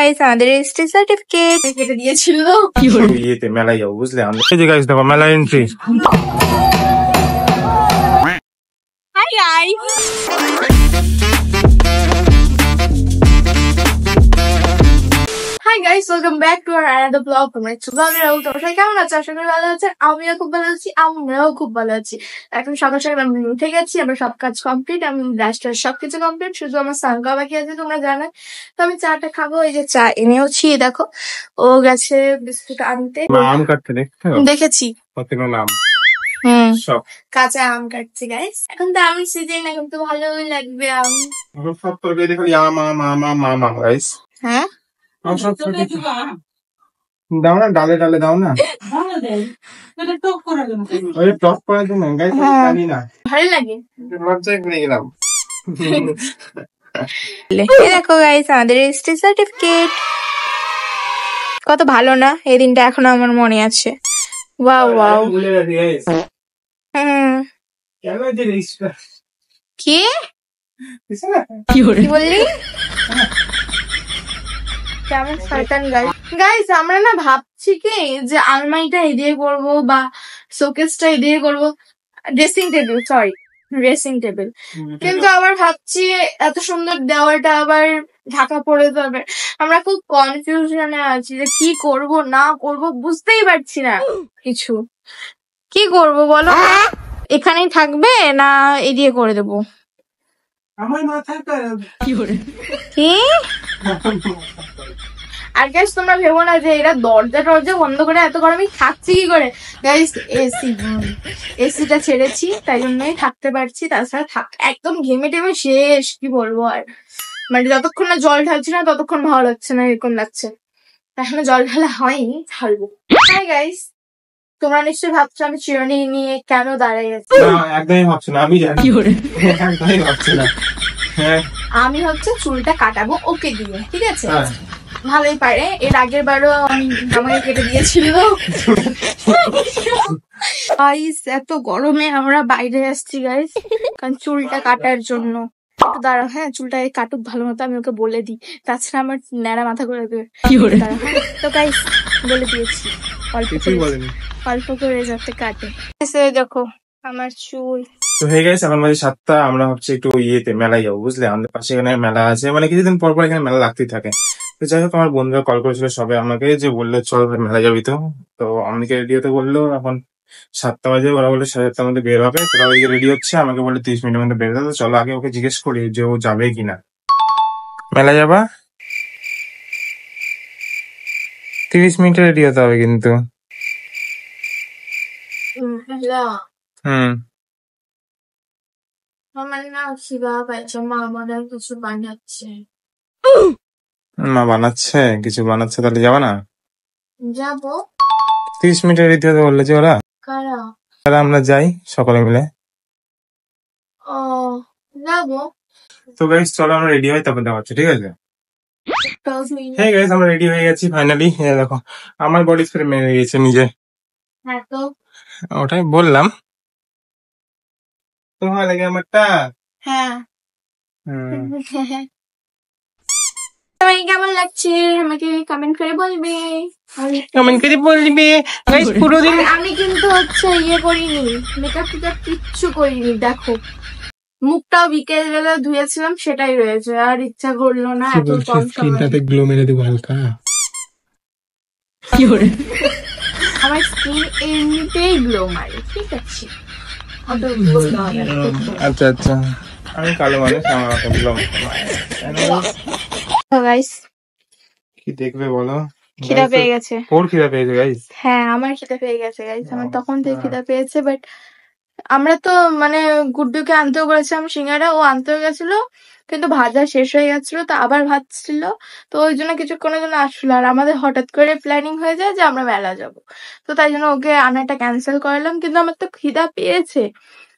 Guys আমাদের registry certificate কেটে দিয়েছিল ইয়েতে মেলায় যাবো বুঝলে এই যে গাইস দেখো মেলা entry. Hi guys hi guys welcome back to our another blog. তোমরা সবাই কেমন আছো? আশা করি ভালো আছে। আমিও খুব ভালো আছি, আমরাও খুব ভালো আছি। এখন সকাল সকাল আমি উঠে গেছি, আমার সব কাজ কমপ্লিট, আমি ব্রাশটার সবকিছু কমপ্লিট, শুধু আমার সানকা বাকি আছে তোমরা জানো। তো আমি চাটা খাবো, এই যে চা এনেওছি দেখো। ও গেছে বিস্কুট আনতে, আম কাটতে দেখেছি নাম সব কাঁচা আম কাটছি গাইস। এখন তো আমি সিজন, এখন তো ভালোই লাগবে আম। সব তরকারি দেখো আম আম আম আম আম আম গাইস। হ্যাঁ দাও না, ডালে ডালে দাও না, ওই টক করার জন্য গাইস। জানি না ভালো লাগে, লজ্জায় পড়ে গেলাম। এই দেখো গাইস আমাদের রেজিস্ট্রি সার্টিফিকেট, কত ভালো না? এই দিনটা এখনো আমার মনে আছে। Wow wow. ভুলে গেছি গাইস। কেন যে রেজিস্টার কি কি বললি? কেমন শয়তান গাইস। গাইস আমরা না ভাবছি কি যে আলমারিটা এদিকে করবো বা শোকেসটা এদিকে করবো, dressing table, sorry dressing table, কিন্তু আবার ভাবছি এত সুন্দর দেওয়ালটা আবার ঢাকা পড়ে যাবে। আমরা খুব কনফিউশনে আছি যে কি করব না করব, বুঝতেই পারছি না কিছু। কি করব বলো? এখানেই থাকবে না এদিকে করে দেবো? আমার মাথায় কি আর গাইস তোমরা ভেবো না যে এরা দরজা টরজা বন্ধ করে এত গরমে থাকছি কি করে। গাইস এসিটা ছেড়েছি, তাই জন্যই থাকতে পারছি, তাছাড়া একদম ঘেমে টেমে শেষ। কি বলবো আর, মানে যতক্ষণ না জল ঢালছি না ততক্ষণ ভালো লাগছে না, এরকম লাগছে। এখনো জল ঢালা হয়নি, ঢালবো। হাই গাইস, তোমরা নিশ্চয়ই ভাবছো আমি চিরুনি নিয়ে কেন দাঁড়াই আছি। একদমই ভাবছি না, আমি জানি একদমই ভাবছি না। আমি হচ্ছে চুলটা কাটাবো ওকে দিয়ে, ঠিক আছে? ভালোই পারে, এর আগের বারও আমাকে কেটে দিয়েছিল। গাইস এত গরমে আমরা বাইরে আসছি গাইস, কারণ চুলটা কাটার জন্য। একটু দাঁড়া, হ্যাঁ চুলটা কাটুক ভালো মতো, আমি ওকে বলে দিই, তাছাড়া আমার ন্যাড়া মাথা করে দেবে। তো গাইস বলে দিয়েছি, অল্প করে যাতে কাটে। দেখো আমার চুল। তো হয়ে গেছে, এখন বাজে 7টা। আমরা ভাবছি একটু ইয়েতে মেলায় যাবো বুঝলে, আমাদের পাশে এখানে মেলা আছে, মানে কিছুদিন পর পর এখানে মেলা লাগতেই থাকে। তো যাই হোক আমার বন্ধুরা কল করেছিল সবে আমাকে, যে বললো চল মেলা যাবি। তো আমাকে রেডি হতে বললো, এখন 7টা বাজে, ওরা বলে 7:30টার মধ্যে বের হবে। তোরা ওইদিকে রেডি হচ্ছে, আমাকে বলে 30 মিনিটের মধ্যে বের হবে। চলো আগে ওকে জিজ্ঞেস করি যে ও যাবে কিনা। মেলা যাবা? 30 মিনিটে রেডি হতে হবে কিন্তু। আমার না খিদা পাইছে, মা আমাদের কিছু বানাচ্ছে। মা বানাচ্ছে, কিছু বানাচ্ছে, তাহলে যাবা না? যাবো। 30 মিনিটে রেডি হতে বললে যে ওরা। কারা? আমরা যাই সকলে মিলে। ও যাবো। তো গাইস চলো আমরা রেডি হই, তারপর দেখা হচ্ছে, ঠিক আছে? হ্যাঁ গাইস আমরা রেডি হয়ে গেছি ফাইনালি। দেখো আমার বডি স্প্রে মেরে গেছে নিজে। হ্যাঁ তো ওটাই বললাম, তোমার লাগে আমারটা। হ্যাঁ তোমাকে কেমন লাগছে আমাকে কমেন্ট করে বলবে, গাইস পুরো দিন আমি কিন্তু হচ্ছে ইয়ে করিনি, মেকআপ টেকআপ কিচ্ছু করিনি। দেখো মুখটাও বিকেল বেলা ধুয়েছিলাম, সেটাই রয়েছে, আর ইচ্ছা করলো না এত কম সময়ে গ্লো মেরে দেবো হালকা। আমার স্কিন এমনিতেই গ্লো মারে, ঠিক আছে? আচ্ছা আচ্ছা, আমি কালো মানুষ, আমার অত গ্লো গাইস কি দেখবে বলো? খিদা পেয়ে গেছে। ওর খিদা পেয়েছে গাইস। হ্যাঁ আমার খিদা পেয়ে গেছে গাইস, আমার তখন থেকে খিদা পেয়েছে। বাট আমরা তো মানে গুড্ডুকে আনতেও বলেছিলাম সিঙ্গারা, ও আনতেও গেছিল, কিন্তু ভাজা শেষ হয়ে গেছিল, তো আবার ভাজছিল। তো ওই জন্য কিছুক্ষণের জন্য আসলো, আর আমাদের হঠাৎ করে প্ল্যানিং হয়ে যায় যে আমরা মেলা যাব। তো তাই জন্য ওকে আনাটা ক্যান্সেল করলাম, কিন্তু আমার তো খিদা পেয়েছে।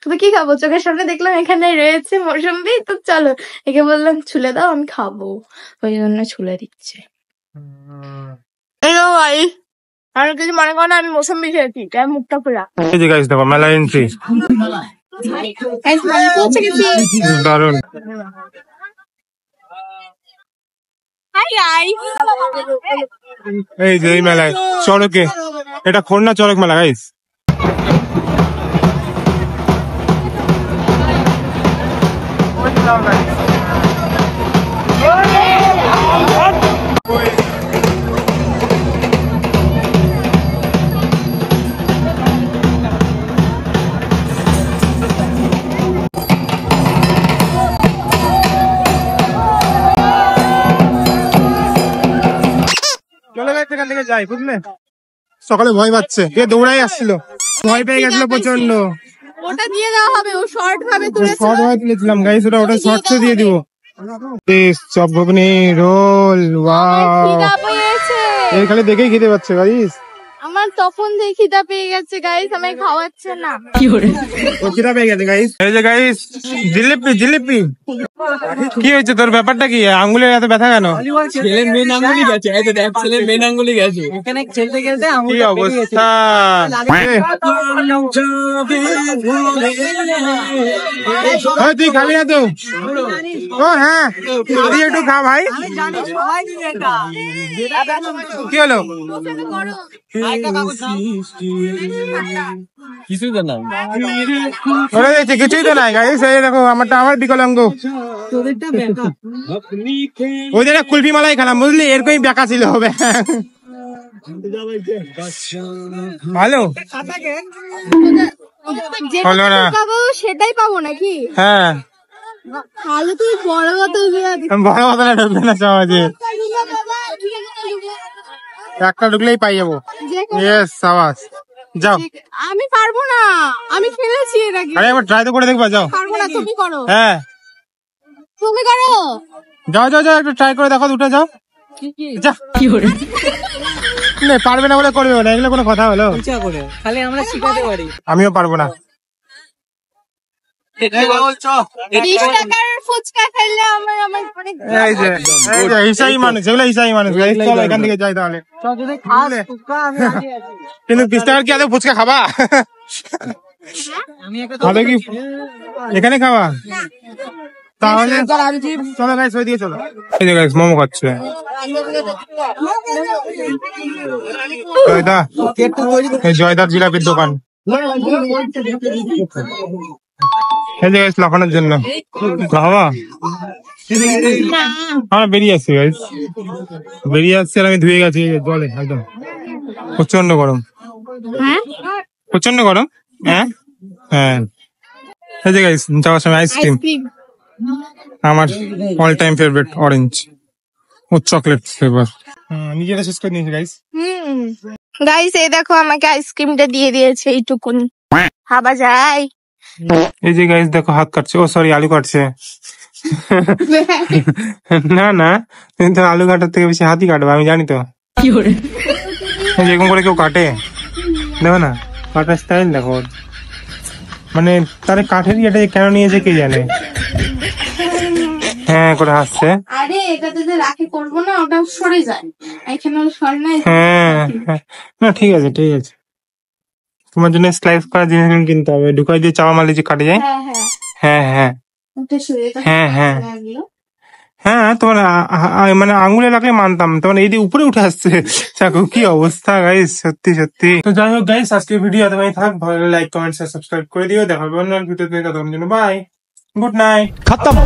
তো কি খাবো? চোখের সামনে দেখলাম এখানে রয়েছে মৌসুম্বি, তো চলো একে বললাম ছুলে দাও, আমি খাবো, ওই জন্য ছুলে দিচ্ছে। আর কিছু মনে করো না, আমি মৌসুম্বি খেয়েছি, তাই মুখটা খোলা। এই যে গাইস দেখো মেলা এন্ট্রি, দারুন। হাই এই যে এই মেলায় চড়কে, এটা খুলনা চড়ক মেলা গাইস। চলে গেছে এখান থেকে যাই, বুঝলে? সকালে ভয় পাচ্ছে, এ দৌড়াই আসছিল, ভয় পেয়ে গেছিল প্রচন্ড। ওটা দিয়ে দেওয়া হবে, ও শর্ট ভাবে তুলেছিল। শর্ট ভাবে তুলেছিলাম গাইস, ওটা শর্টসে দিয়ে দিব। চপ ঘুগনি রোল, ওয়াও, খিদা পেয়েছে। এই খালি দেখেই খেতে পাচ্ছে গাইস। আমার তখন থেকে খিদা পেয়ে গেছে গাইস, আমি খাওয়াচ্ছে না। ও খিদা পেয়ে গেছে গাইস। এই যে গাইস জিলিপি, জিলিপি কি হয়েছে তোর, ব্যাপারটা কি? আঙ্গুলে এত ব্যথা কেন? ছেলের মেন আঙ্গুলি গেছে, এই তো দেখ ছেলের মেন আঙ্গুলি গেছে। এখানে খেলতে খেলতে কি অবস্থা? তুই খাবি না তো? ও হ্যাঁ, তুই একটু খা ভাই। কি হলো? কিছুই তো না, কিছুই তো নাই গাইস। এই দেখো আমারটা, আমার বিকলাঙ্গ। ওই যে কুলফি মালাই খেলাম, বুঝলি, এরকমই বেকা ছিল হবে। ভালো হলো না, সেটাই পাবো নাকি? হ্যাঁ তাহলে তুই বড় বোতল বড় বোতলে ঢুকবে না সমাজে, একটা ঢুকলেই পাই যাবো। ইয়েস, সাবাস, যাও। আমি পারবো না, আমি খেলেছি এর আগে। আরে একবার ট্রাই তো করে দেখবা, যাও। পারবো না, তুমি করো। হ্যাঁ তুমি করো। যাও যাও যাও, একটু ট্রাই করে দেখো, দুটো যাও। যা, পারবে না বলে করবে না, এগুলো কোনো কথা হলো? খালি আমরা শিখাতে পারি। আমিও পারবো না। 20 টাকার ফুচকা খেলে আমার এই যে হিসাই মানুষ, এগুলো হিসাই মানুষ। চলো এখান থেকে যাই তাহলে। কিন্তু 20 টাকার কি আদৌ ফুচকা খাবা? খাবে কি এখানে খাওয়া? তাহলে চলো গাইস, ওই দিকে চলো। এই যে গাইস মোমো খাচ্ছে জয়দা, এই জয়দার জিলাপির দোকান। এই যে গাইস লাফানোর জন্য বাবা আমরা বেরিয়ে আসছি গাইস, বেরিয়ে আসছি আর আমি ধুয়ে গেছি জলে একদম। প্রচন্ড গরম, প্রচন্ড গরম। হ্যাঁ হ্যাঁ, এই যে গাইস যাওয়ার সময় আইসক্রিম, আমার অল টাইম ফেভারিট অরেঞ্জ ও চকলেট ফ্লেভার। নিজেরা শেষ করে নিয়েছি গাইস। গাইস এই দেখো আমাকে আইসক্রিমটা দিয়ে দিয়েছে, এইটুকুন খাওয়া যায়। এই যে গাইস দেখো হাত কাটছে, ও সরি আলু কাটছে। না না, তুমি তো আলু কাটার থেকে বেশি হাতই কাটবে, আমি জানি তো। এরকম করে কেউ কাটে, দেখো না কাটার স্টাইল দেখো, মানে তার কাঠের ইয়েটা কেন নিয়েছে কে জানে। হ্যাঁ করে হাসছে। আরে এটাতে যে রাখি করবো না, ওটা সরে যায়, এখানে সরে না। হ্যাঁ না ঠিক আছে ঠিক আছে, তোমার জন্য স্লাইস করা জিনিস কিনতে হবে, ঢুকাই দিয়ে চাওয়া মালি যে কাটে যায়। হ্যাঁ হ্যাঁ হ্যাঁ হ্যাঁ ওটা সরে যায়। হ্যাঁ হ্যাঁ হ্যাঁ, তোমার মানে আঙুলে লাগলে মানতাম, তোমার এই দিয়ে উপরে উঠে আসছে। চাকু কি অবস্থা গাইস, সত্যি সত্যি। তো যাই হোক গাইস, আজকে ভিডিও এতটাই থাক, ভালো লাইক কমেন্ট সাবস্ক্রাইব করে দিও। দেখা হবে অন্য ভিডিওতে, ততক্ষণের জন্য বাই, গুড নাইট, খতম।